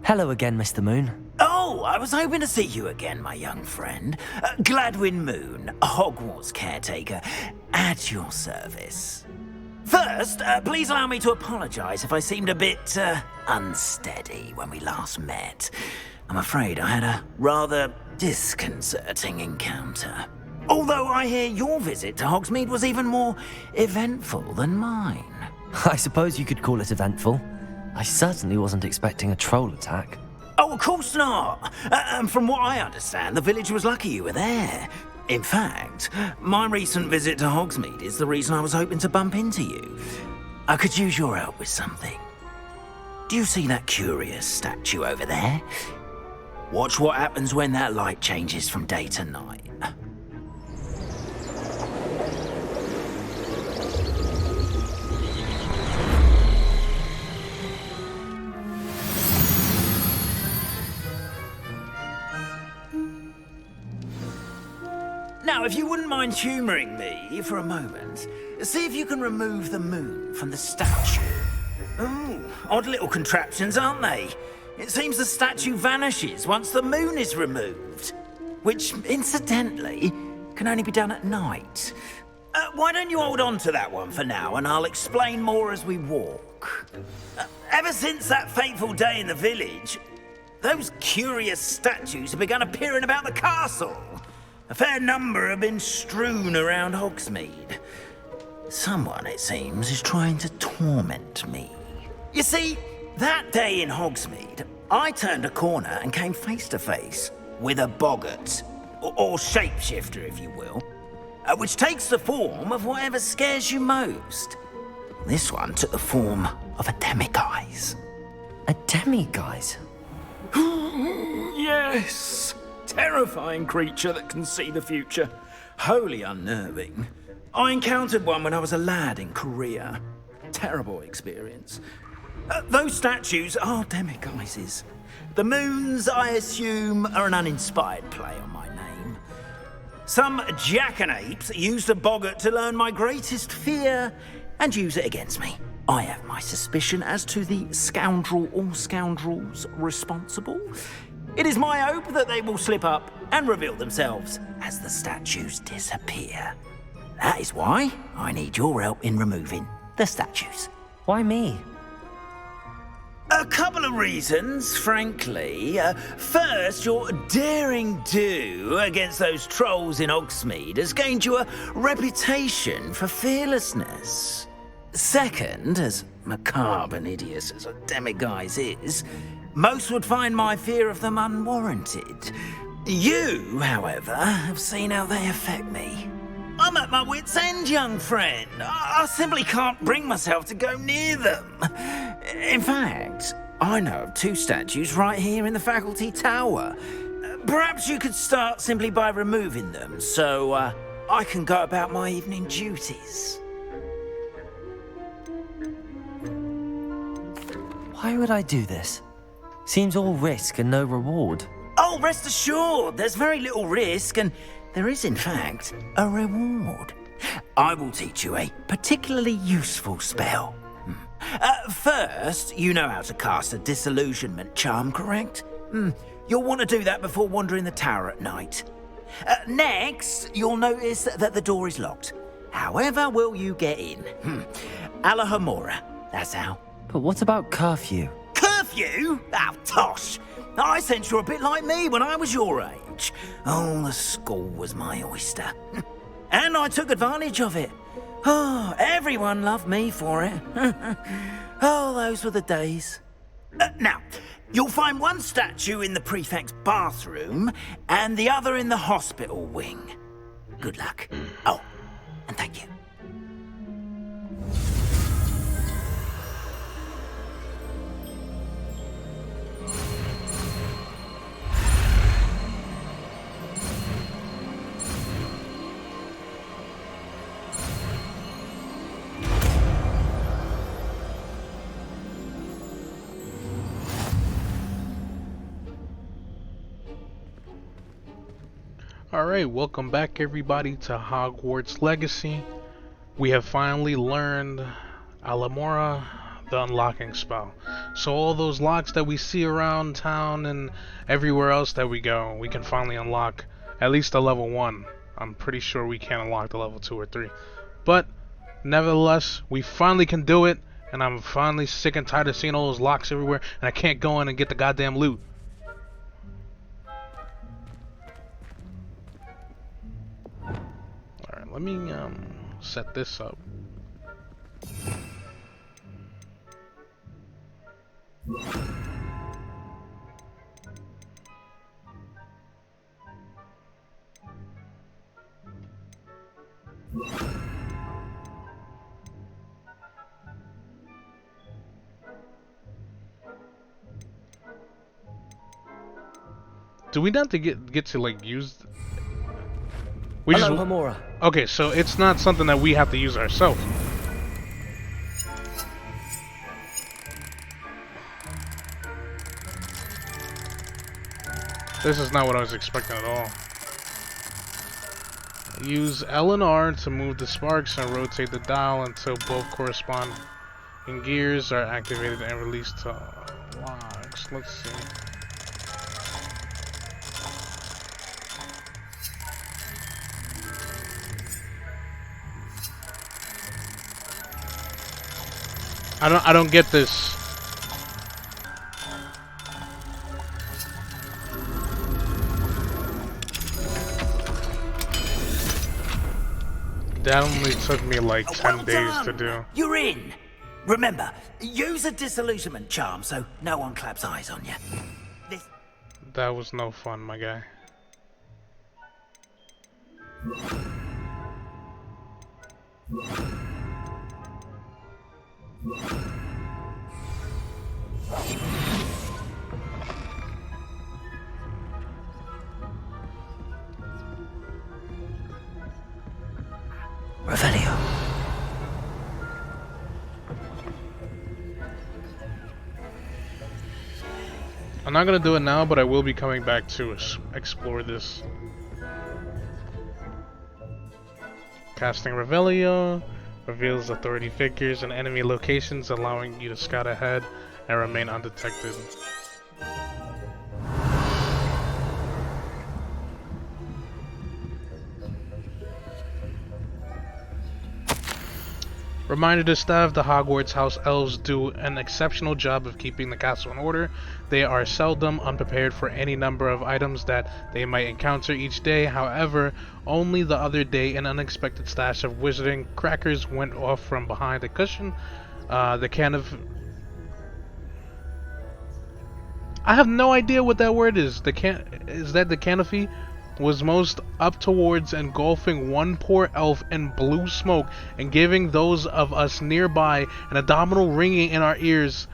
Hello again, Mr. Moon. Oh, I was hoping to see you again, my young friend. Gladwin Moon, Hogwarts caretaker, at your service. First, please allow me to apologize if I seemed a bit unsteady when we last met. I'm afraid I had a rather disconcerting encounter. Although I hear your visit to Hogsmeade was even more eventful than mine. I suppose you could call it eventful. I certainly wasn't expecting a troll attack. Oh, of course not. And from what I understand, the village was lucky you were there. In fact, my recent visit to Hogsmeade is the reason I was hoping to bump into you. I could use your help with something. Do you see that curious statue over there? Watch what happens when that light changes from day to night. Now, if you wouldn't mind humouring me for a moment, see if you can remove the moon from the statue. Ooh, odd little contraptions, aren't they? It seems the statue vanishes once the moon is removed, which, incidentally, can only be done at night. Why don't you hold on to that one for now, and I'll explain more as we walk. Ever since that fateful day in the village, those curious statues have begun appearing about the castle. A fair number have been strewn around Hogsmeade. Someone, it seems, is trying to torment me. You see, that day in Hogsmeade, I turned a corner and came face to face with a boggart, or shapeshifter, if you will, which takes the form of whatever scares you most. This one took the form of a demiguise. A demiguise? Yes! Terrifying creature that can see the future. Wholly unnerving. I encountered one when I was a lad in Korea. Terrible experience. Those statues are demiguises. The moons, I assume, are an uninspired play on my name. Some jackanapes used a boggart to learn my greatest fear and use it against me. I have my suspicion as to the scoundrel or scoundrels responsible. It is my hope that they will slip up and reveal themselves as the statues disappear. That is why I need your help in removing the statues. Why me? A couple of reasons, frankly. First, your daring do against those trolls in Hogsmeade has gained you a reputation for fearlessness. Second, as macabre and hideous as a demiguise is, most would find my fear of them unwarranted. You, however, have seen how they affect me. I'm at my wit's end, young friend. I simply can't bring myself to go near them. In fact, I know of two statues right here in the faculty tower. Perhaps you could start simply by removing them, so I can go about my evening duties. Why would I do this? Seems all risk and no reward. Oh, rest assured, there's very little risk, and there is, in fact, a reward. I will teach you a particularly useful spell. First, you know how to cast a disillusionment charm, correct? You'll want to do that before wandering the tower at night. Next, you'll notice that the door is locked. However will you get in? Alahomora, that's how. But what about curfew? Curfew? Oh, tosh. I sense you're a bit like me when I was your age. Oh, the school was my oyster. And I took advantage of it. Oh, everyone loved me for it. Oh, those were the days. Now, you'll find one statue in the prefect's bathroom and the other in the hospital wing. Good luck. Oh, and thank you. Alright, welcome back everybody to Hogwarts Legacy. We have finally learned Alamora, the unlocking spell. So all those locks that we see around town and everywhere else that we go, we can finally unlock at least the level 1. I'm pretty sure we can't unlock the level 2 or 3. But nevertheless, we finally can do it, and I'm finally sick and tired of seeing all those locks everywhere, and I can't go in and get the goddamn loot. Alright, let me set this up. Do we not have to get to like use? We Hello, just Homura. okay, so it's not something that we have to use ourselves. This is not what I was expecting at all. Use L and R to move the sparks and rotate the dial until both corresponding gears are activated and released to locks. Let's see. I don't get this. That only took me like 10 days to do. You're in. Remember, use a disillusionment charm so no one claps eyes on you. That was no fun, my guy. Revelio. I'm not gonna do it now, but I will be coming back to explore this. Casting Revelio reveals authority figures and enemy locations, allowing you to scout ahead and remain undetected. Reminder to staff, the Hogwarts House Elves do an exceptional job of keeping the castle in order. They are seldom unprepared for any number of items that they might encounter each day. However, only the other day an unexpected stash of wizarding crackers went off from behind a cushion. The can of... I have no idea what that word is. Is that the canopy? Was most up towards engulfing one poor elf in blue smoke and giving those of us nearby an abdominal ringing in our ears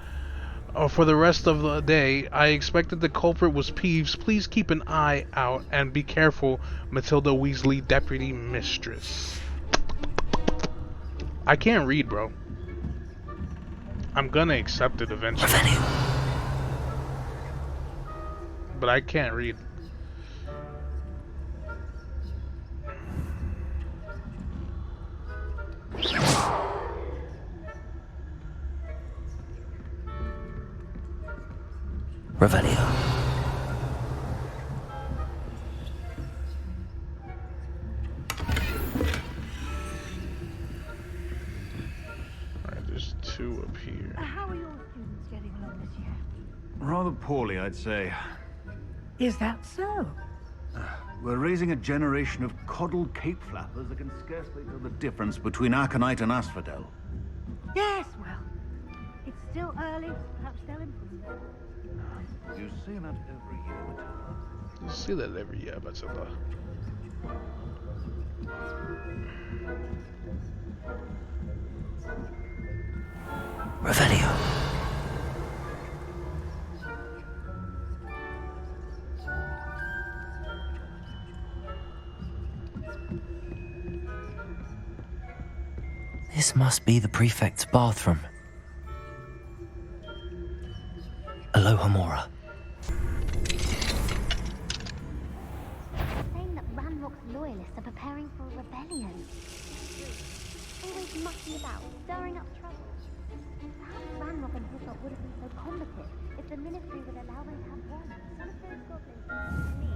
for the rest of the day. I expected the culprit was Peeves. Please keep an eye out and be careful, Matilda Weasley, Deputy Mistress. I can't read, bro. I'm gonna accept it eventually. But I can't read. Revelio. Alright, there's 2 up here. How are your students getting along this year? Rather poorly, I'd say. Is that so? We're raising a generation of coddled cape flappers that can scarcely tell the difference between Aconite and Asphodel. Yes, well, it's still early. Perhaps they'll improve. You say that every year, Matilda. You see that every year, Matilda. Revelio. This must be the prefect's bathroom. Hello, Homura. Saying that Ranrock's loyalists are preparing for a rebellion. Always mucking about, stirring up trouble. Perhaps Ranrock and Hilltop wouldn't be so combative if the Ministry would allow them to have one. One of those goblins to me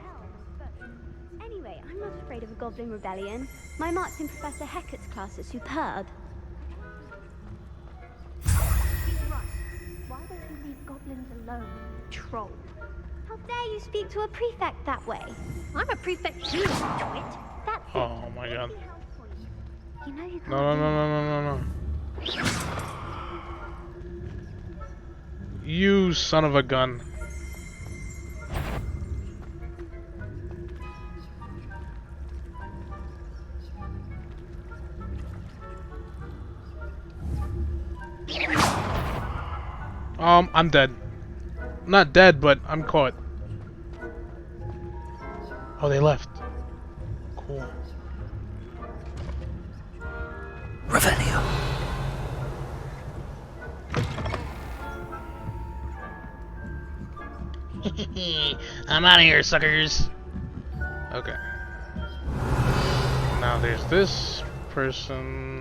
hell, both. Anyway, I'm not afraid of a goblin rebellion. My marks in Professor Hecat's class are superb. She's right. Why don't you leave goblins alone, troll? How dare you speak to a prefect that way? I'm a prefect too, twit. That's it. Oh my god. You know you can't No. You son of a gun. I'm dead. Not dead, but I'm caught. Oh, they left. Cool. Revelio. I'm out of here, suckers. Okay. Now there's this person.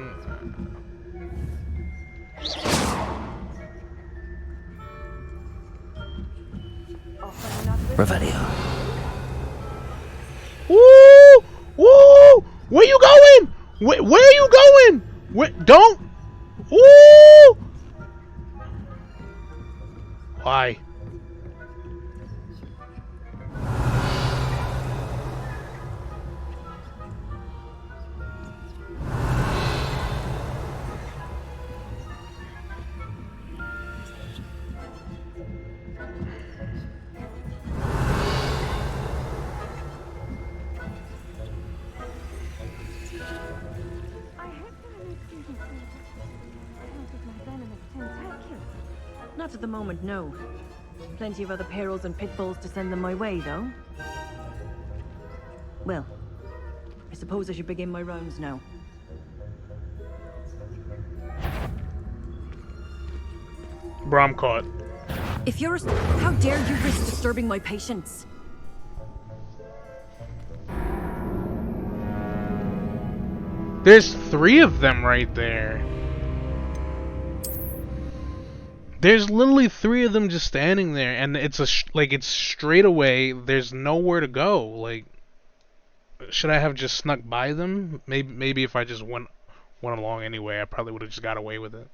Revelio. Woo! Woo! Where you going? Where are you going? Don't! Woo! Why? Not at the moment, no. Plenty of other perils and pitfalls to send them my way, though. Well, I suppose I should begin my rounds now. Bro, I'm caught. If you're how dare you risk disturbing my patients? There's 3 of them right there. There's literally 3 of them just standing there, and it's it's straight away. There's nowhere to go. Like, should I have just snuck by them? Maybe if I just went along anyway, I probably would have just got away with it.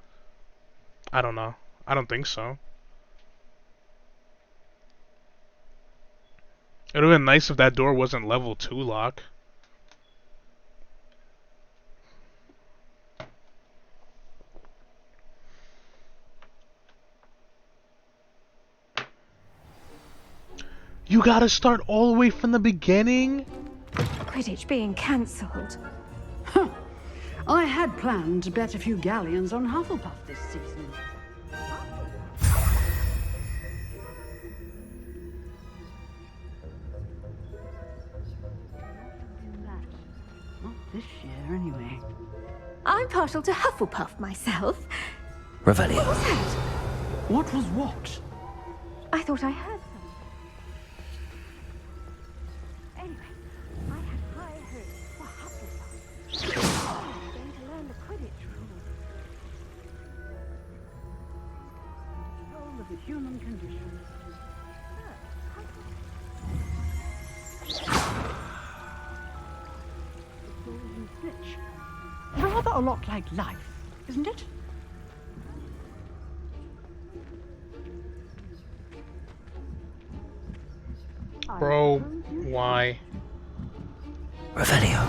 I don't know. I don't think so. It would have been nice if that door wasn't level 2 lock. You gotta start all the way from the beginning? Quidditch being cancelled. Huh. I had planned to bet a few galleons on Hufflepuff this season. Not this year, anyway. I'm partial to Hufflepuff myself. Revelio. What was that? What was what? I thought I heard something. Anyway, I had high hopes for Hufflepuff. I'm going to learn the Quidditch rules. Control of the human condition. The golden snitch. Rather a lot like life, isn't it? Bro, why? Revelio.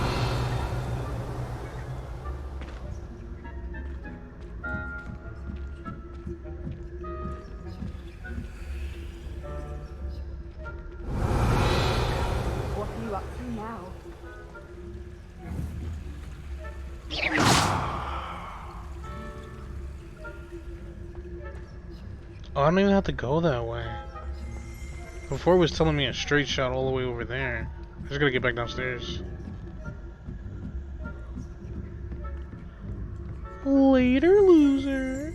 What are you up to now? Oh, I don't even have to go that way. Before it was telling me a straight shot all the way over there. I just gotta get back downstairs. Later, loser.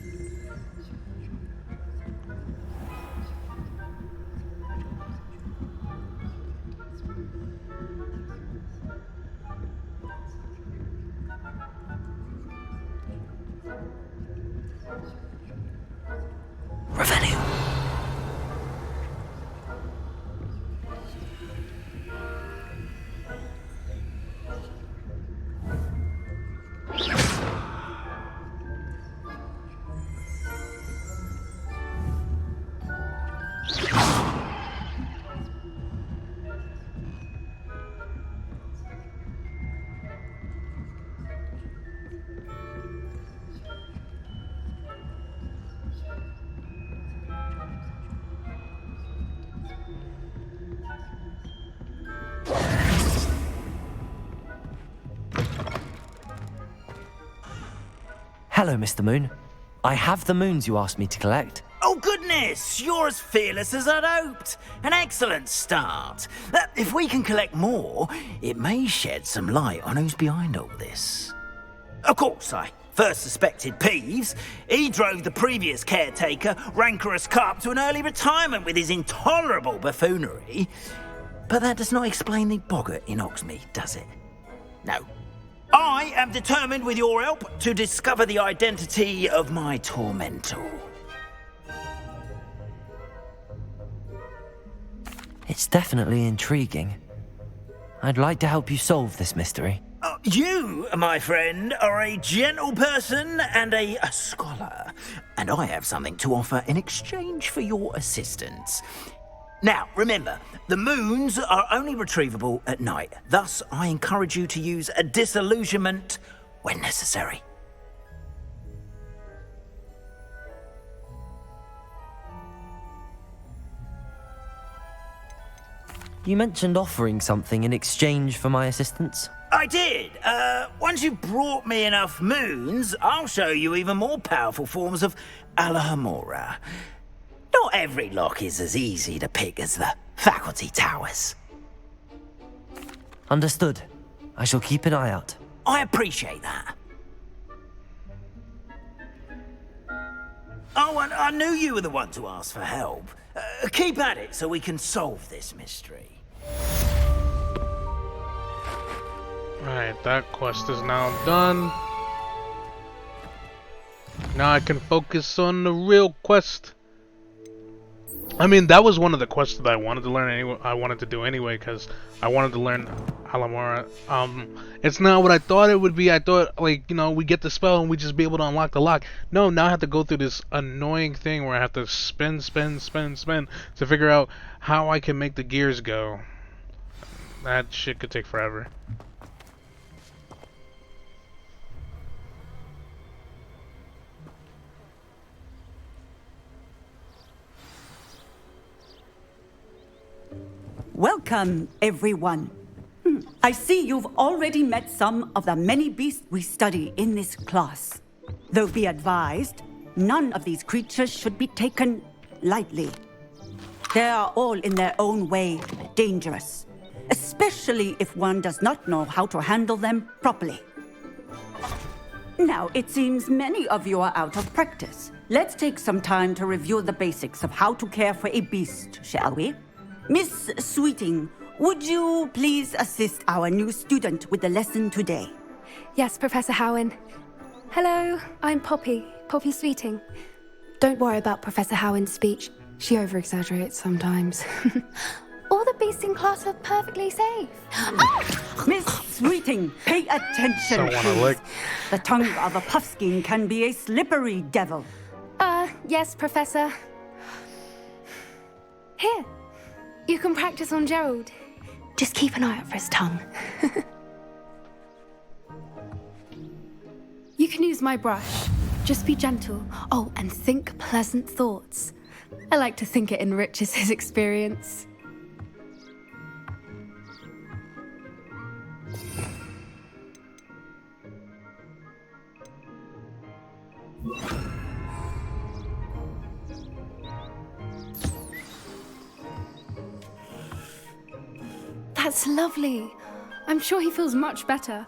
Hello, Mr. Moon. I have the moons you asked me to collect. Oh, goodness! You're as fearless as I'd hoped. An excellent start. If we can collect more, it may shed some light on who's behind all this. Of course, I first suspected Peeves. He drove the previous caretaker, Rancorous Carp, to an early retirement with his intolerable buffoonery. But that does not explain the boggart in Oxmead, does it? No. I am determined, with your help, to discover the identity of my tormentor. It's definitely intriguing. I'd like to help you solve this mystery. You, my friend, are a gentle person and a scholar, and I have something to offer in exchange for your assistance. Now, remember, the moons are only retrievable at night. Thus, I encourage you to use a disillusionment when necessary. You mentioned offering something in exchange for my assistance? I did. Once you've brought me enough moons, I'll show you even more powerful forms of Alahamora. Not every lock is as easy to pick as the faculty towers. Understood. I shall keep an eye out. I appreciate that. Oh, and I knew you were the one to ask for help. Keep at it so we can solve this mystery. Alright, that quest is now done. Now I can focus on the real quest. I mean, that was one of the quests that I wanted to learn anyway. I wanted to do anyway, because I wanted to learn Alamora. It's not what I thought it would be. I thought, like, you know, we get the spell and we just be able to unlock the lock. No, now I have to go through this annoying thing where I have to spin to figure out how I can make the gears go. That shit could take forever. Welcome, everyone. I see you've already met some of the many beasts we study in this class. Though be advised, none of these creatures should be taken lightly. They are all in their own way dangerous, especially if one does not know how to handle them properly. Now, it seems many of you are out of practice. Let's take some time to review the basics of how to care for a beast, shall we? Miss Sweeting, would you please assist our new student with the lesson today? Yes, Professor Howen. Hello, I'm Poppy Sweeting. Don't worry about Professor Howen's speech. She over-exaggerates sometimes. All the beasts in class are perfectly safe. Miss Sweeting, pay attention, please. The tongue of a puffskein can be a slippery devil. Yes, Professor. Here. You can practice on Gerald. Just keep an eye out for his tongue. You can use my brush. Just be gentle. Oh, and think pleasant thoughts. I like to think it enriches his experience. That's lovely. I'm sure he feels much better.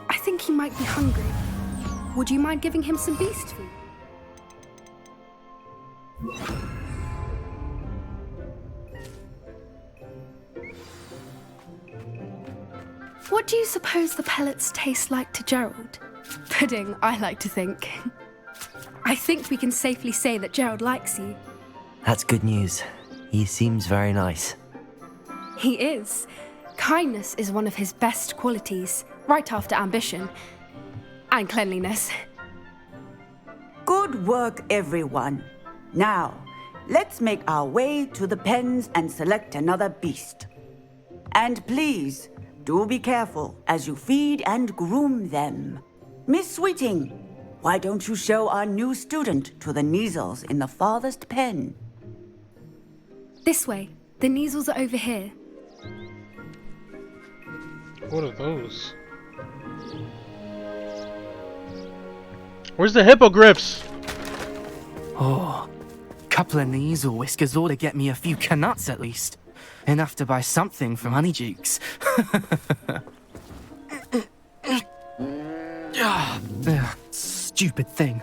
I think he might be hungry. Would you mind giving him some beast food? What do you suppose the pellets taste like to Gerald? Pudding, I like to think. I think we can safely say that Gerald likes you. That's good news. He seems very nice. He is. Kindness is one of his best qualities, right after ambition. And cleanliness. Good work, everyone. Now, let's make our way to the pens and select another beast. And please, do be careful as you feed and groom them. Miss Sweeting, why don't you show our new student to the Kneazles in the farthest pen? This way. The Kneazles are over here. What are those? Where's the hippogriffs? Oh, couple of knees or whiskers ought to get me a few canuts at least. Enough to buy something from Honeydukes. Stupid thing.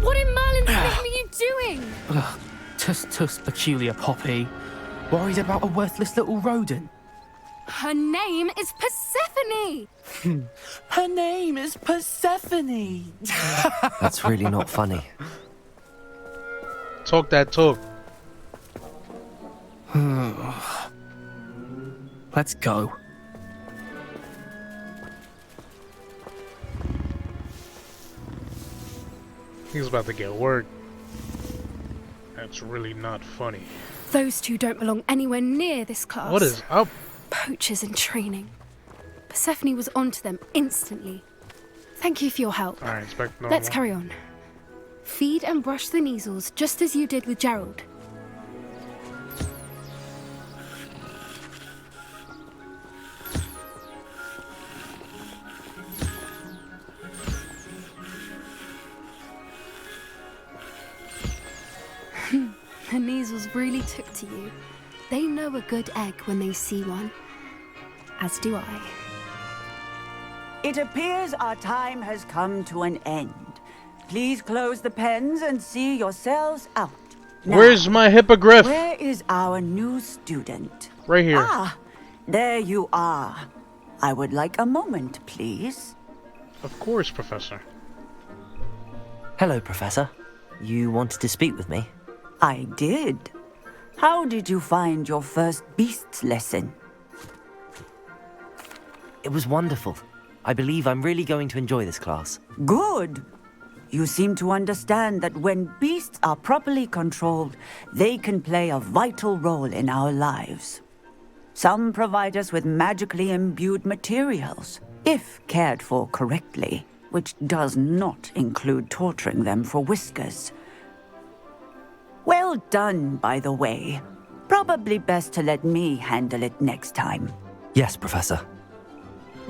What in Merlin's name are you doing? Tuss, peculiar Poppy. Worried about a worthless little rodent. Her name is Persephone! Her name is Persephone! That's really not funny. Talk that talk. Let's go. He's about to get work. That's really not funny. Those two don't belong anywhere near this class. What is up? Poachers in training. Persephone was onto them instantly. Thank you for your help. Alright, expect normal. Let's carry on. Feed and brush the Neasels just as you did with Gerald. The Neasels really took to you. They know a good egg when they see one. As do I. It appears our time has come to an end. Please close the pens and see yourselves out. Now, where's my hippogriff? Where is our new student? Right here. Ah, there you are. I would like a moment, please. Of course, Professor. Hello, Professor. You wanted to speak with me? I did. How did you find your first beasts lesson? It was wonderful. I believe I'm really going to enjoy this class. Good. You seem to understand that when beasts are properly controlled, they can play a vital role in our lives. Some provide us with magically imbued materials, if cared for correctly, which does not include torturing them for whiskers. Well done, by the way. Probably best to let me handle it next time. Yes, Professor.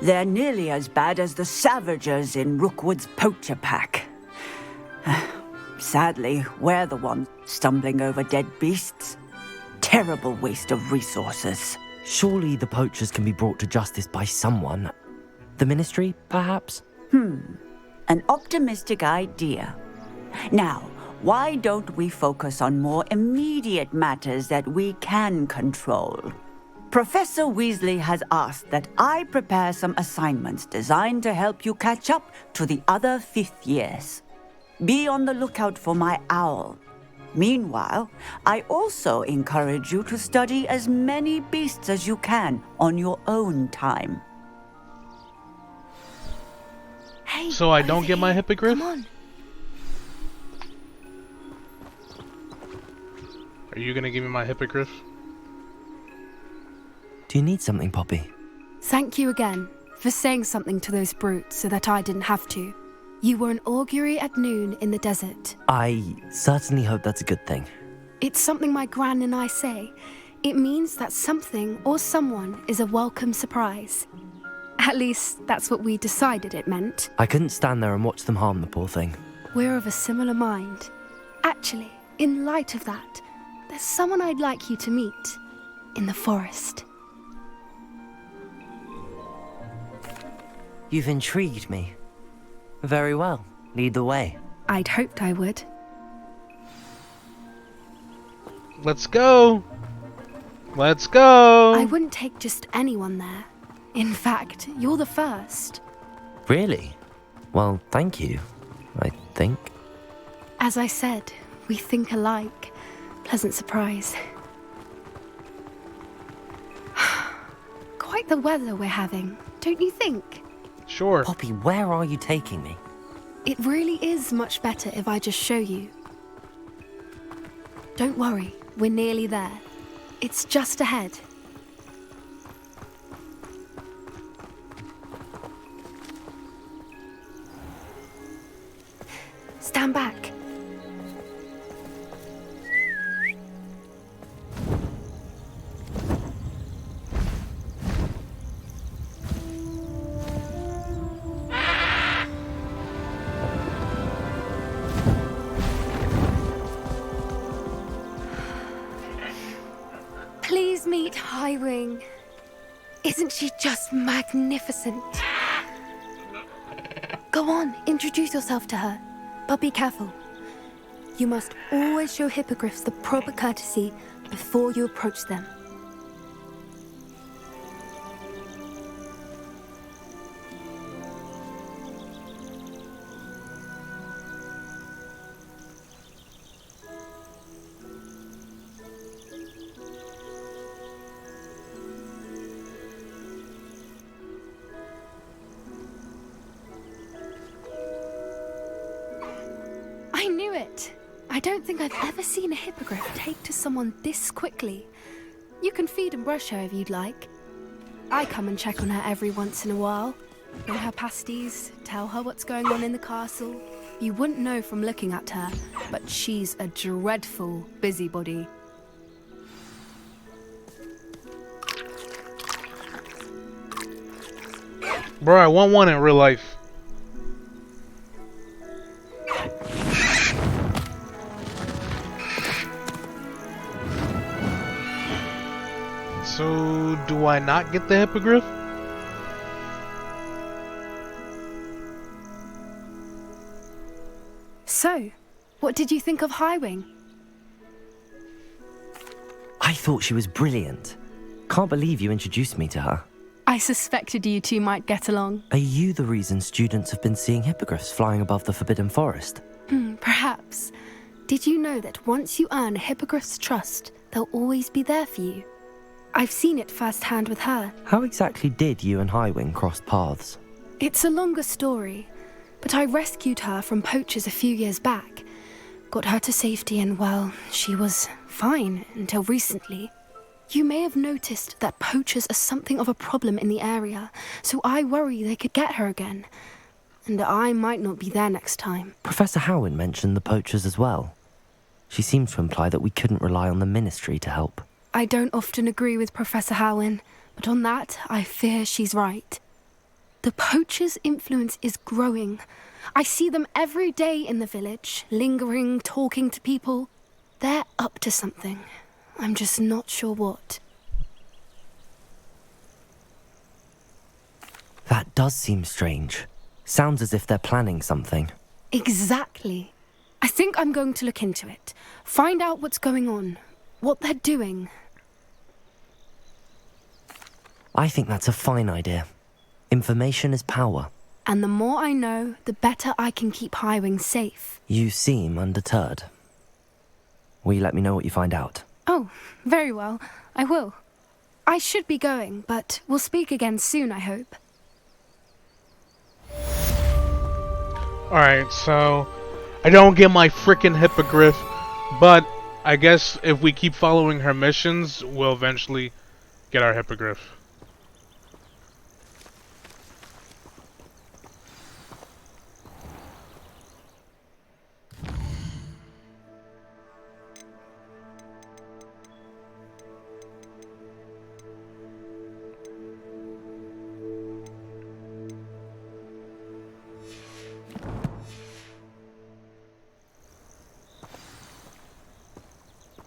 They're nearly as bad as the Savagers in Rookwood's poacher pack. Sadly, we're the ones stumbling over dead beasts. Terrible waste of resources. Surely the poachers can be brought to justice by someone. The Ministry, perhaps? An optimistic idea. Now, why don't we focus on more immediate matters that we can control? Professor Weasley has asked that I prepare some assignments designed to help you catch up to the other 5th years. Be on the lookout for my owl. Meanwhile, I also encourage you to study as many beasts as you can on your own time. Hey, So I don't get my hippogriff? Come on. Are you gonna give me my hippogriff? Do you need something, Poppy? Thank you again for saying something to those brutes so that I didn't have to. You were an augury at noon in the desert. I certainly hope that's a good thing. It's something my gran and I say. It means that something or someone is a welcome surprise. At least, that's what we decided it meant. I couldn't stand there and watch them harm the poor thing. We're of a similar mind. Actually, in light of that, there's someone I'd like you to meet. In the forest. You've intrigued me. Very well. Lead the way. I'd hoped I would. Let's go! Let's go! I wouldn't take just anyone there. In fact, you're the first. Really? Well, thank you, I think. As I said, we think alike. Pleasant surprise. Quite the weather we're having, don't you think? Sure. Poppy, where are you taking me? It really is much better if I just show you. Don't worry, we're nearly there. It's just ahead. Stand back. Meet Highwing. Isn't she just magnificent? Go on, introduce yourself to her. But be careful. You must always show hippogriffs the proper courtesy before you approach them. I knew it! I don't think I've ever seen a hippogriff take to someone this quickly. You can feed and brush her if you'd like. I come and check on her every once in a while. Bring her pasties, tell her what's going on in the castle. You wouldn't know from looking at her, but she's a dreadful busybody. Bro, I want one in real life. So, do I not get the hippogriff? So, what did you think of Highwing? I thought she was brilliant. Can't believe you introduced me to her. I suspected you two might get along. Are you the reason students have been seeing hippogriffs flying above the Forbidden Forest? Perhaps. Did you know that once you earn a hippogriff's trust, they'll always be there for you? I've seen it firsthand with her. How exactly did you and Highwing cross paths? It's a longer story, but I rescued her from poachers a few years back. Got her to safety and, well, she was fine until recently. You may have noticed that poachers are something of a problem in the area, so I worry they could get her again. And I might not be there next time. Professor Howin mentioned the poachers as well. She seemed to imply that we couldn't rely on the Ministry to help. I don't often agree with Professor Howin, but on that, I fear she's right. The poachers' influence is growing. I see them every day in the village, lingering, talking to people. They're up to something. I'm just not sure what. That does seem strange. Sounds as if they're planning something. Exactly. I think I'm going to look into it. Find out what's going on. What they're doing. I think that's a fine idea. Information is power. And the more I know, the better I can keep Highwing safe. You seem undeterred. Will you let me know what you find out? Oh, very well. I will. I should be going, but we'll speak again soon, I hope. Alright, so I don't get my frickin' hippogriff, but I guess if we keep following her missions, we'll eventually get our hippogriff.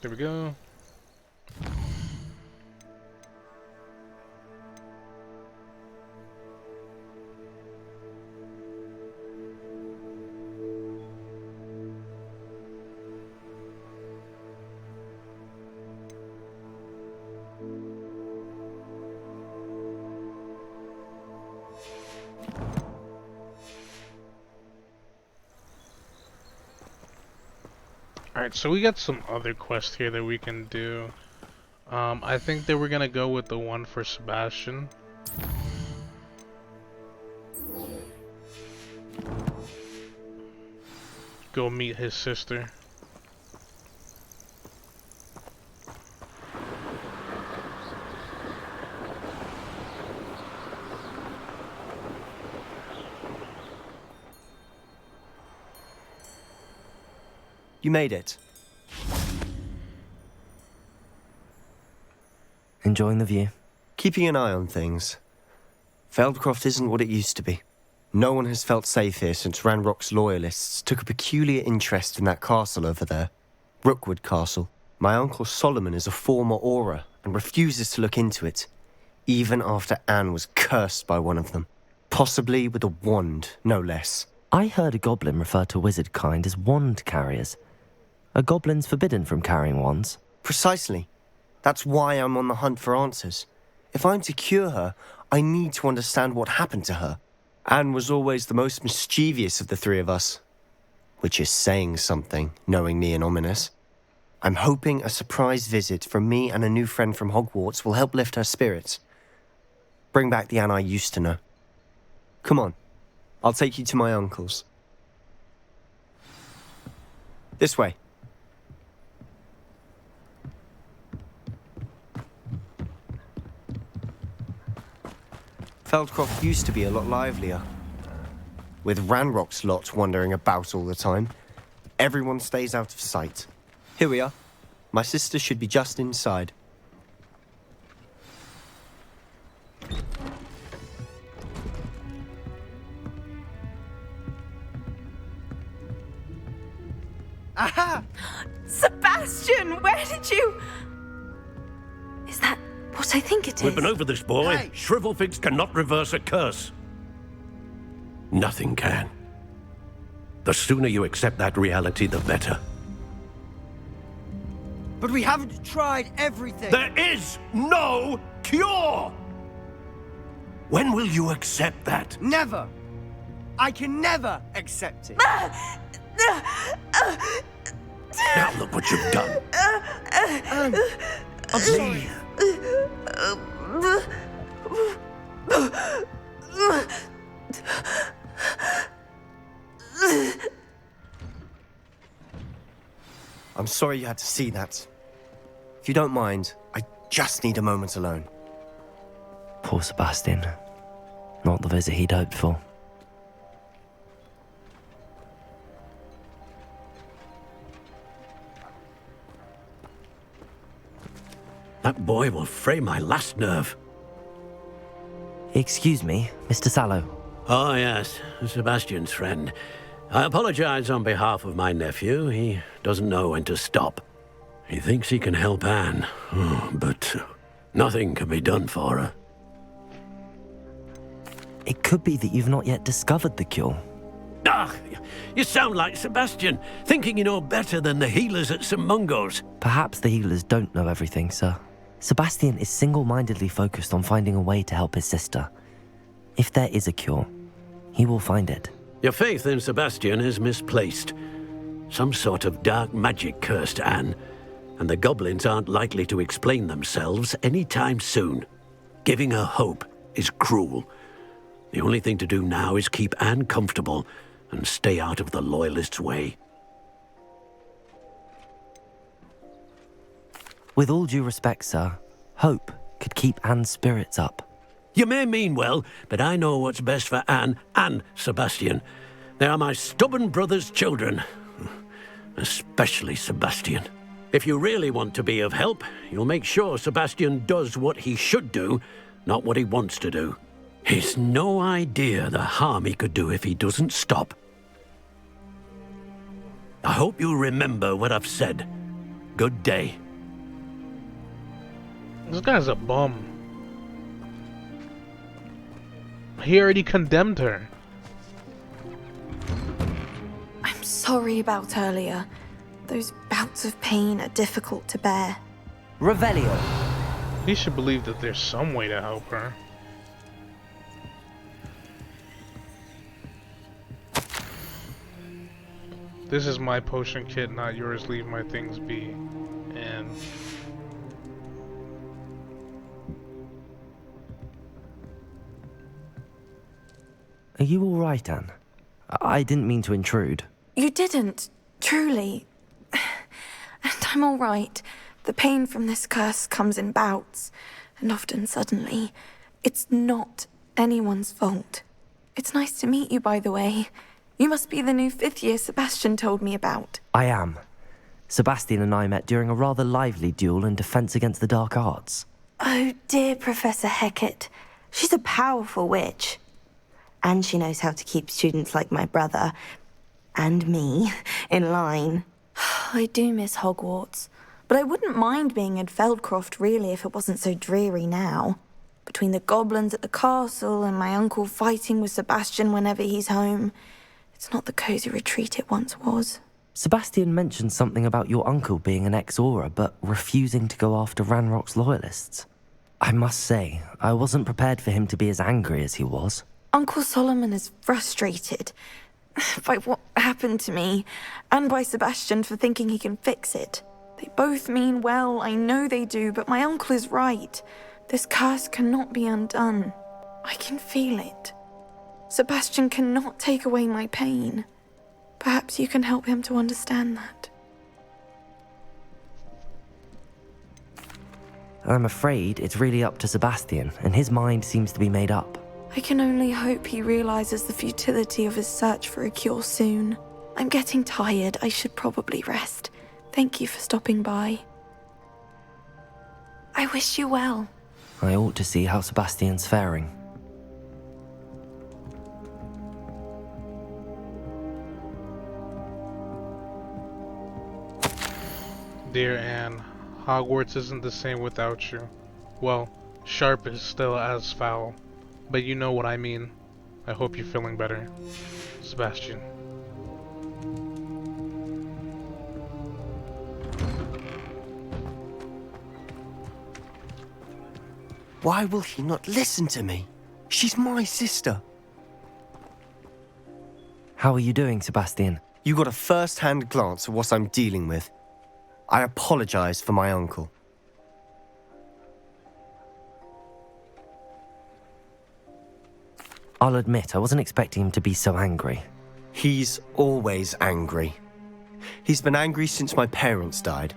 There we go. Alright, so we got some other quests here that we can do. I think that we're gonna go with the one for Sebastian. Go meet his sister. You made it. Enjoying the view? Keeping an eye on things. Feldcroft isn't what it used to be. No one has felt safe here since Ranrock's loyalists took a peculiar interest in that castle over there. Rookwood Castle. My Uncle Solomon is a former Auror and refuses to look into it, even after Anne was cursed by one of them. Possibly with a wand, no less. I heard a goblin refer to wizard kind as wand carriers. Are goblins forbidden from carrying wands? Precisely. That's why I'm on the hunt for answers. If I'm to cure her, I need to understand what happened to her. Anne was always the most mischievous of the three of us. Which is saying something, knowing me and ominous. I'm hoping a surprise visit from me and a new friend from Hogwarts will help lift her spirits. Bring back the Anne I used to know. Come on, I'll take you to my uncle's. This way. Feldcroft used to be a lot livelier. With Ranrock's lot wandering about all the time, everyone stays out of sight. Here we are. My sister should be just inside. Aha! Sebastian, where did you... Is that what I think it is? We've been over this, boy. Hey. Shrivelfigs cannot reverse a curse. Nothing can. The sooner you accept that reality, the better. But we haven't tried everything. There is no cure! When will you accept that? Never. I can never accept it. Now look what you've done. I'm sorry. I'm sorry you had to see that. If you don't mind, I just need a moment alone. Poor Sebastian. Not the visit he'd hoped for. That boy will fray my last nerve. Excuse me, Mr. Sallow. Oh, yes, Sebastian's friend. I apologize on behalf of my nephew. He doesn't know when to stop. He thinks he can help Anne, but nothing can be done for her. It could be that you've not yet discovered the cure. Ah, you sound like Sebastian, thinking you know better than the healers at St. Mungo's. Perhaps the healers don't know everything, sir. Sebastian is single-mindedly focused on finding a way to help his sister. If there is a cure, he will find it. Your faith in Sebastian is misplaced. Some sort of dark magic cursed Anne, and the goblins aren't likely to explain themselves anytime soon. Giving her hope is cruel. The only thing to do now is keep Anne comfortable and stay out of the Loyalists' way. With all due respect, sir, hope could keep Anne's spirits up. You may mean well, but I know what's best for Anne and Sebastian. They are my stubborn brother's children. Especially Sebastian. If you really want to be of help, you'll make sure Sebastian does what he should do, not what he wants to do. He's no idea the harm he could do if he doesn't stop. I hope you remember what I've said. Good day. This guy's a bum. He already condemned her. I'm sorry about earlier. Those bouts of pain are difficult to bear. Revelio. He should believe that there's some way to help her. This is my potion kit, not yours. Leave my things be. And Are you all right, Anne? I didn't mean to intrude. You didn't, truly. And I'm all right. The pain from this curse comes in bouts, and often suddenly. It's not anyone's fault. It's nice to meet you, by the way. You must be the new 5th year Sebastian told me about. I am. Sebastian and I met during a rather lively duel in defense against the dark arts. Oh, dear Professor Hecat. She's a powerful witch. And she knows how to keep students like my brother, and me, in line. I do miss Hogwarts, but But I wouldn't mind being in Feldcroft, really, if it wasn't so dreary now. Between the goblins at the castle and my uncle fighting with Sebastian whenever he's home, it's not the cosy retreat it once was. Sebastian mentioned something about your uncle being an ex-Aura, but refusing to go after Ranrock's loyalists. I must say, I wasn't prepared for him to be as angry as he was. Uncle Solomon is frustrated by what happened to me, and by Sebastian for thinking he can fix it. They both mean well, I know they do, but my uncle is right. This curse cannot be undone. I can feel it. Sebastian cannot take away my pain. Perhaps you can help him to understand that. I'm afraid it's really up to Sebastian, and his mind seems to be made up. I can only hope he realizes the futility of his search for a cure soon. I'm getting tired. I should probably rest. Thank you for stopping by. I wish you well. I ought to see how Sebastian's faring. Dear Anne, Hogwarts isn't the same without you. Well, sharp is still as foul, but you know what I mean. I hope you're feeling better. Sebastian. Why will he not listen to me? She's my sister. How are you doing, Sebastian? You got a first-hand glance at what I'm dealing with. I apologize for my uncle. I'll admit, I wasn't expecting him to be so angry. He's always angry. He's been angry since my parents died.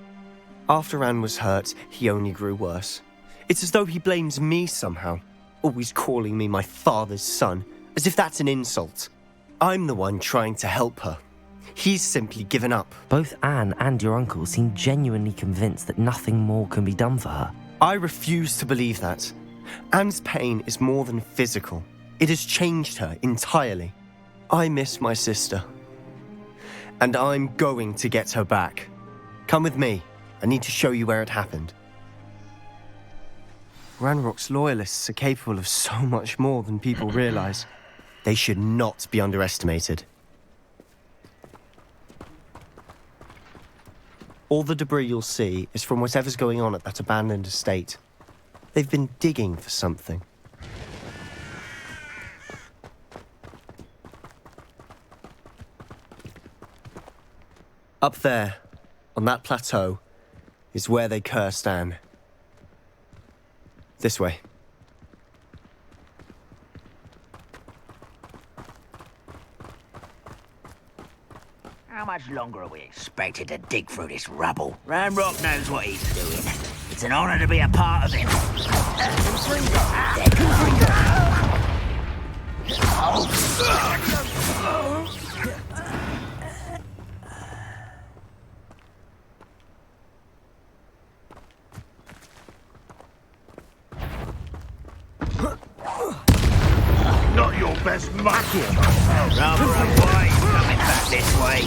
After Anne was hurt, he only grew worse. It's as though he blames me somehow, always calling me my father's son, as if that's an insult. I'm the one trying to help her. He's simply given up. Both Anne and your uncle seem genuinely convinced that nothing more can be done for her. I refuse to believe that. Anne's pain is more than physical. It has changed her entirely. I miss my sister. And I'm going to get her back. Come with me. I need to show you where it happened. Ranrock's loyalists are capable of so much more than people realize. They should not be underestimated. All the debris you'll see is from whatever's going on at that abandoned estate. They've been digging for something. Up there, on that plateau, is where they cursed Anne. This way. How much longer are we expected to dig through this rubble? Ranrock knows what he's doing. It's an honor to be a part of it. Not your best muck here. Rather unwise coming back this way.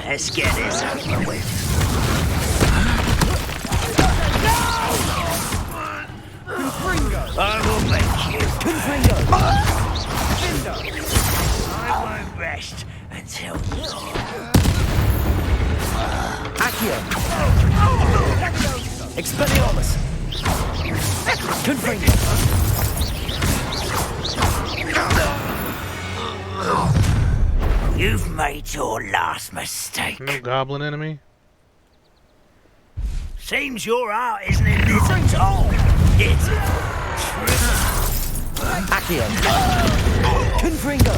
Let's get this over with. I will make you. I won't rest until you're... Accio! Expelliarmus! Confringo! You've made your last mistake. No goblin enemy? Seems your art isn't in this at all. It's Accio! Confringo!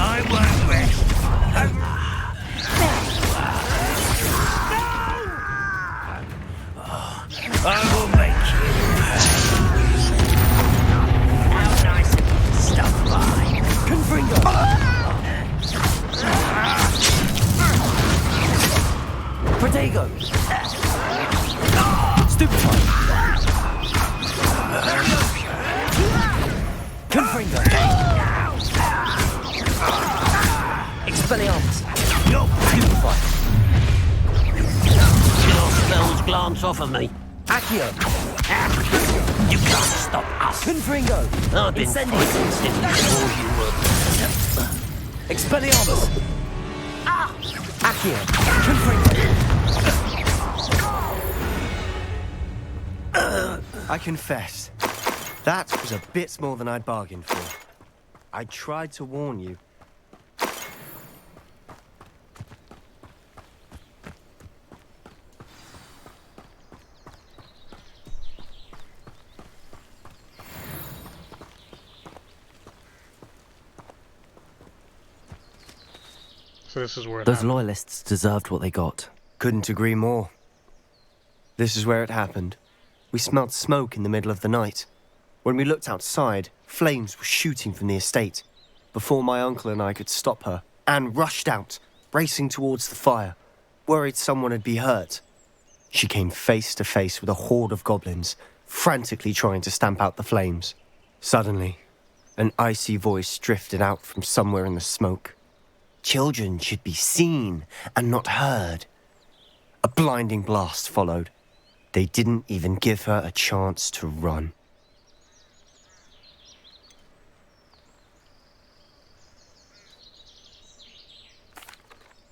I won't rest. I will make you. How nice of you to stop by. Confringo! Protego! Stupefy! chance off of me. Accio! You can't stop us. Confringo! I've been insisting before you were. Expelliarmus! Accio! Confringo! I confess, that was a bit more than I'd bargained for. I tried to warn you. So this is where Those loyalists deserved what they got. Couldn't agree more. This is where it happened. We smelled smoke in the middle of the night. When we looked outside, flames were shooting from the estate. Before my uncle and I could stop her, Anne rushed out, racing towards the fire, worried someone had been hurt. She came face to face with a horde of goblins, frantically trying to stamp out the flames. Suddenly, an icy voice drifted out from somewhere in the smoke. Children should be seen and not heard. A blinding blast followed. They didn't even give her a chance to run.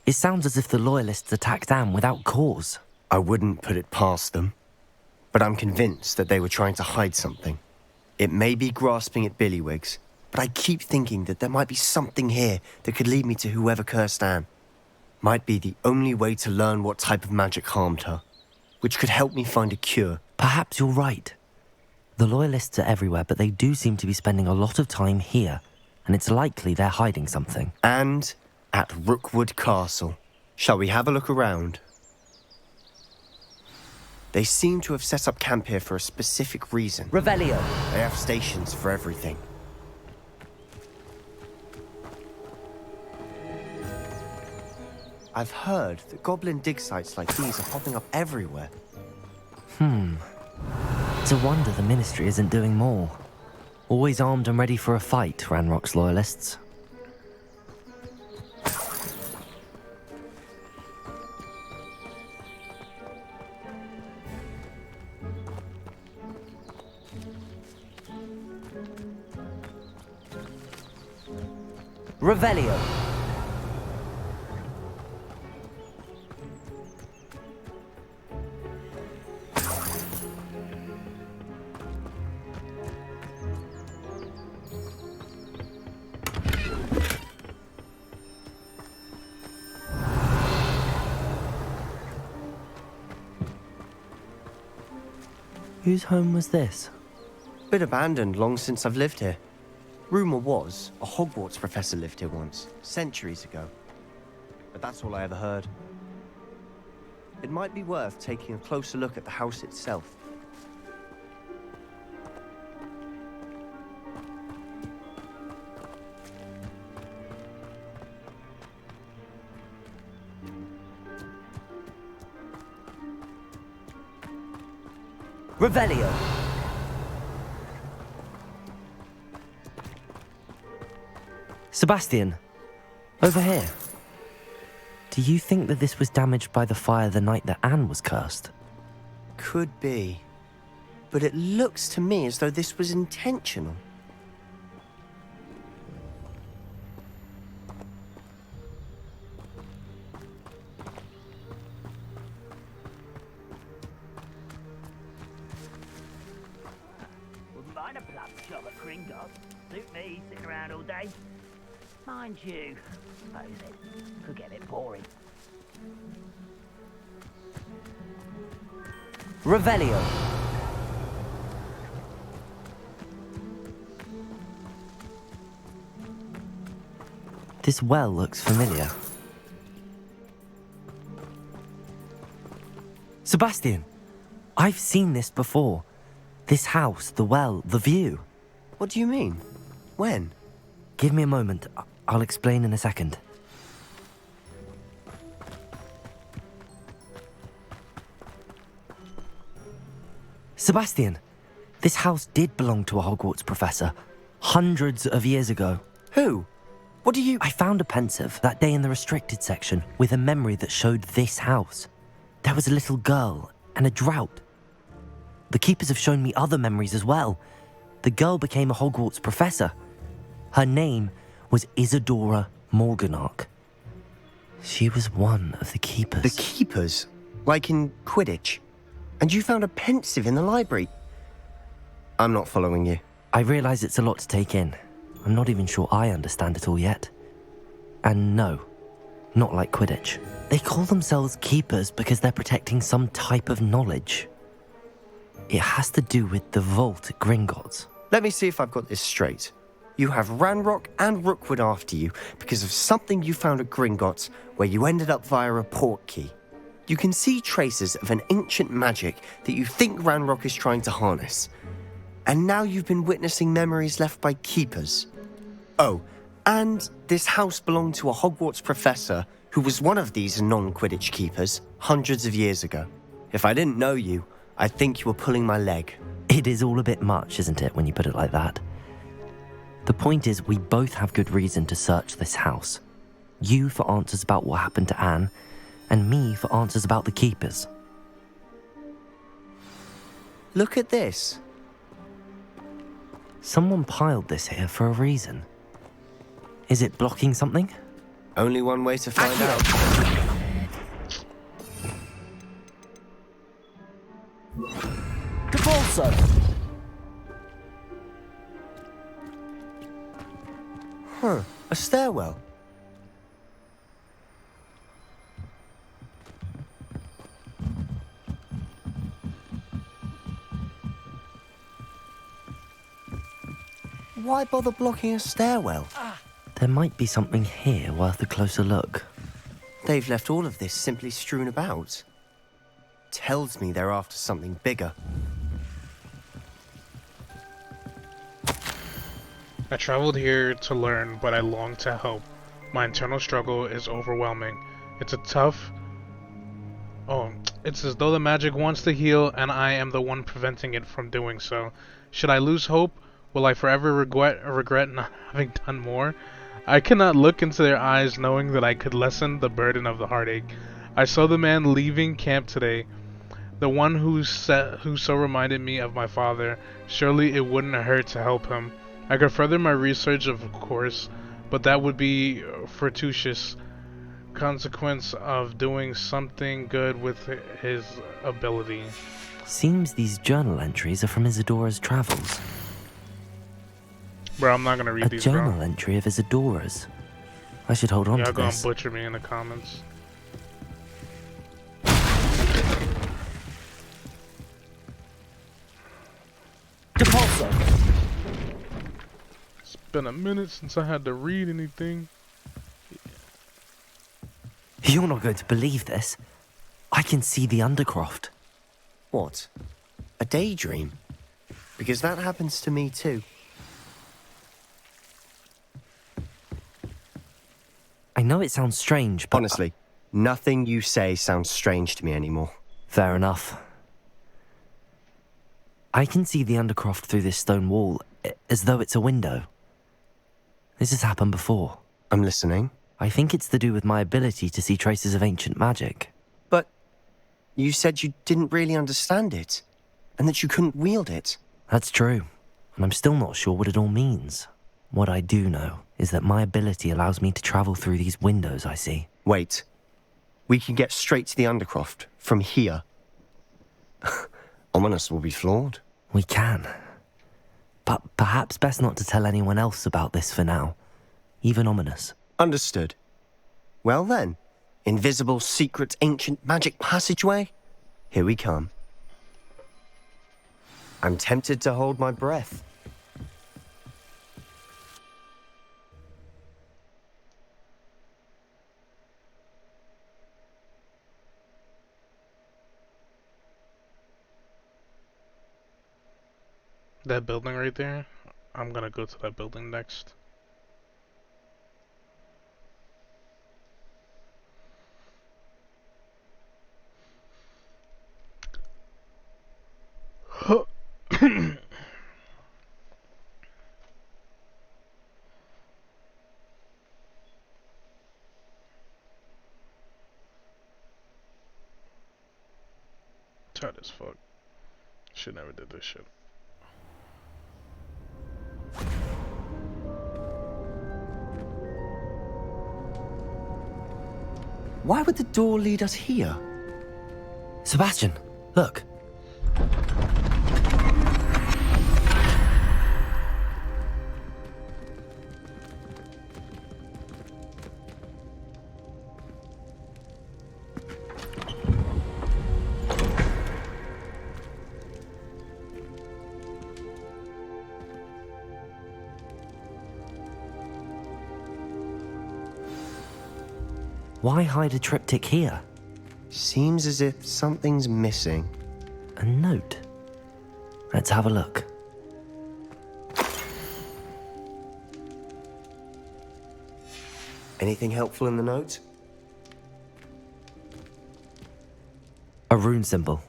It sounds as if the Loyalists attacked Anne without cause. I wouldn't put it past them, but I'm convinced that they were trying to hide something. It may be grasping at Billywigs, but I keep thinking that there might be something here that could lead me to whoever cursed Anne. Might be the only way to learn what type of magic harmed her, which could help me find a cure. Perhaps you're right. The Loyalists are everywhere, but they do seem to be spending a lot of time here, and it's likely they're hiding something. And at Rookwood Castle. Shall we have a look around? They seem to have set up camp here for a specific reason. Revelio! They have stations for everything. I've heard that goblin dig sites like these are popping up everywhere. It's a wonder the Ministry isn't doing more. Always armed and ready for a fight, Ranrock's Loyalists. Revelio! Whose home was this? Been abandoned long since I've lived here. Rumour was a Hogwarts professor lived here once, centuries ago. But that's all I ever heard. It might be worth taking a closer look at the house itself. Revelio! Sebastian, over here. Do you think that this was damaged by the fire the night that Anne was cursed? Could be. But it looks to me as though this was intentional. Wouldn't mind a plum shop at Gringotts. Suit me, sitting around all day. Mind you, suppose it could get a bit boring. Revelio! This well looks familiar. Sebastian! I've seen this before. This house, the well, the view. What do you mean? When? Give me a moment. I'll explain in a second. Sebastian, this house did belong to a Hogwarts professor. Hundreds of years ago. Who? What do you... I found a pensive that day in the restricted section with a memory that showed this house. There was a little girl, and a drought. The keepers have shown me other memories as well. The girl became a Hogwarts professor. Her name was Isadora Morganach. She was one of the keepers. The keepers? Like in Quidditch? And you found a pensive in the library? I'm not following you. I realise it's a lot to take in. I'm not even sure I understand it all yet. And no, not like Quidditch. They call themselves keepers because they're protecting some type of knowledge. It has to do with the vault at Gringotts. Let me see if I've got this straight. You have Ranrock and Rookwood after you because of something you found at Gringotts where you ended up via a port key. You can see traces of an ancient magic that you think Ranrock is trying to harness. And now you've been witnessing memories left by keepers. Oh, and this house belonged to a Hogwarts professor who was one of these non-Quidditch keepers hundreds of years ago. If I didn't know you, I'd think you were pulling my leg. It is all a bit much, isn't it, when you put it like that? The point is, we both have good reason to search this house. You for answers about what happened to Anne, and me for answers about the keepers. Look at this. Someone piled this here for a reason. Is it blocking something? Only one way to find out. Depulso! Huh, a stairwell. Why bother blocking a stairwell? There might be something here worth a closer look. They've left all of this simply strewn about. Tells me they're after something bigger. I traveled here to learn, but I long to help. My internal struggle is overwhelming. It's as though the magic wants to heal, and I am the one preventing it from doing so. Should I lose hope? Will I forever regret not having done more? I cannot look into their eyes knowing that I could lessen the burden of the heartache. I saw the man leaving camp today. The one who so reminded me of my father. Surely it wouldn't hurt to help him. I could further my research, of course, but that would be fortuitous consequence of doing something good with his ability. Seems these journal entries are from Isadora's travels. Bro, I'm not gonna read these, bro. A journal entry of Isadora's. I should hold on to Y'all gonna this. butcher me in the comments. Depulso! It's been a minute since I had to read anything. You're not going to believe this. I can see the Undercroft. What? A daydream? Because that happens to me too. I know it sounds strange, but... Honestly, nothing you say sounds strange to me anymore. Fair enough. I can see the Undercroft through this stone wall, as though it's a window. This has happened before. I'm listening. I think it's to do with my ability to see traces of ancient magic. But you said you didn't really understand it, and that you couldn't wield it. That's true, and I'm still not sure what it all means. What I do know is that my ability allows me to travel through these windows I see. Wait. We can get straight to the Undercroft from here. Ominous will be flawed. We can. But perhaps best not to tell anyone else about this for now. Even Ominous. Understood. Well then, invisible, secret, ancient magic passageway? Here we come. I'm tempted to hold my breath. That building right there, I'm gonna go to that building next. Try to bad as fuck. Should never did this shit. Why would the door lead us here? Sebastian, look. Why hide a triptych here? Seems as if something's missing. A note. Let's have a look. Anything helpful in the note? A rune symbol.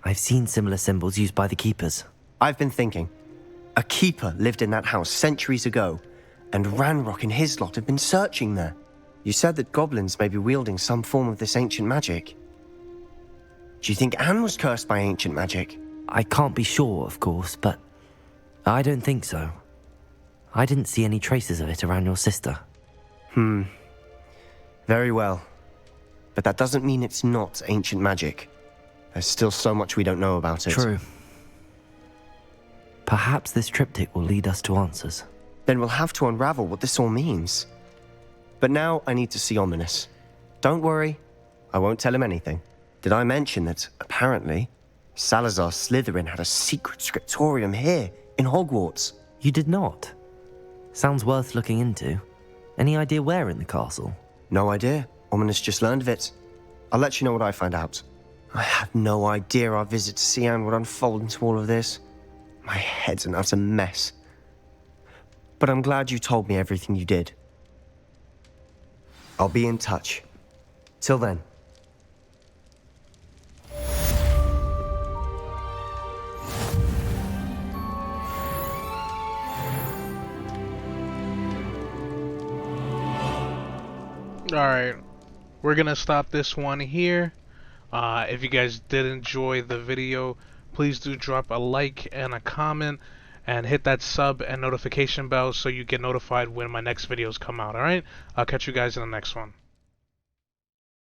I've seen similar symbols used by the keepers. I've been thinking. A keeper lived in that house centuries ago, and Ranrock and his lot have been searching there. You said that goblins may be wielding some form of this ancient magic. Do you think Anne was cursed by ancient magic? I can't be sure, of course, but I don't think so. I didn't see any traces of it around your sister. Very well. But that doesn't mean it's not ancient magic. There's still so much we don't know about it. True. Perhaps this triptych will lead us to answers. Then we'll have to unravel what this all means. But now I need to see Ominous. Don't worry, I won't tell him anything. Did I mention that, apparently, Salazar Slytherin had a secret scriptorium here, in Hogwarts? You did not? Sounds worth looking into. Any idea where in the castle? No idea. Ominous just learned of it. I'll let you know what I find out. I had no idea our visit to Cian would unfold into all of this. My head's an utter mess. But I'm glad you told me everything you did. I'll be in touch. Till then. Alright, we're gonna stop this one here. If you guys did enjoy the video, please do drop a like and a comment, and hit that sub and notification bell so you get notified when my next videos come out. Alright, I'll catch you guys in the next one.